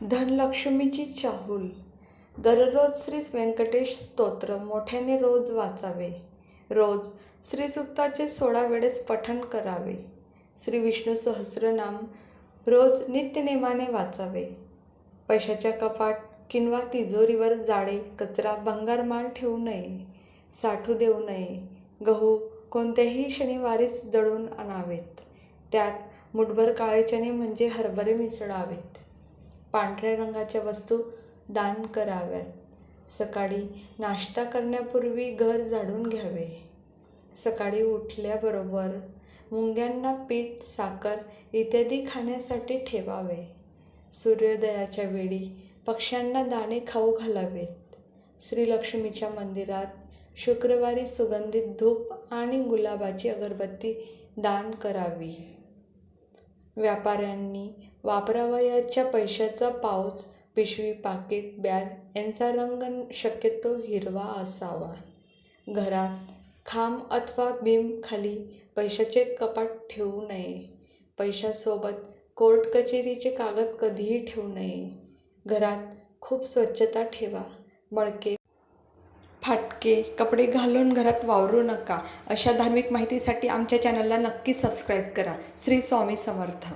धनलक्ष्मीची चाहूल. दररोज श्री व्यंकटेश स्तोत्र मोठ्याने रोज वाचावे. रोज श्रीसूक्ताचे 16 वेळेस पठण करावे. श्री विष्णू सहस्रनाम रोज नित्यनेमाने वाचावे. पैशाच्या कपाट किंवा तिजोरीवर जाडे कचरा भंगारमाल ठेवू नये. साठू देऊ नये. गहू कोणत्याही शनिवारीच दळून आणावेत. त्यात मुठभर काळे चणे म्हणजे हरभरे मिसळावेत. पांढऱ्या रंगाच्या वस्तू दान कराव्यात. सकाळी नाश्ता करण्यापूर्वी घर झाडून घ्यावे. सकाळी उठल्याबरोबर मुंग्यांना पीठ, साखर इत्यादी खाण्यासाठी ठेवावे. सूर्योदयाच्या वेळी पक्ष्यांना दाणे खाऊ घालावेत. श्रीलक्ष्मीच्या मंदिरात शुक्रवारी सुगंधित धूप आणि गुलाबाची अगरबत्ती दान करावी. व्यापाऱ्यांनी वापरावयाच्या पैशाचा पाऊच, पिशवी, पाकिट, बॅग यांचा रंग शक्यतो हिरवा असावा. घरात खांब अथवा बीम खाली पैशाचे कपाट ठेवू नये. पैशासोबत कोर्ट कचेरीचे कागद कधीही ठेवू नये. घरात खूप स्वच्छता ठेवा. मळके, फाटके कपडे घालून घरात वावरू नका. अशा धार्मिक माहितीसाठी आमच्या चॅनलला नक्की सबस्क्राईब करा. श्री स्वामी समर्थ.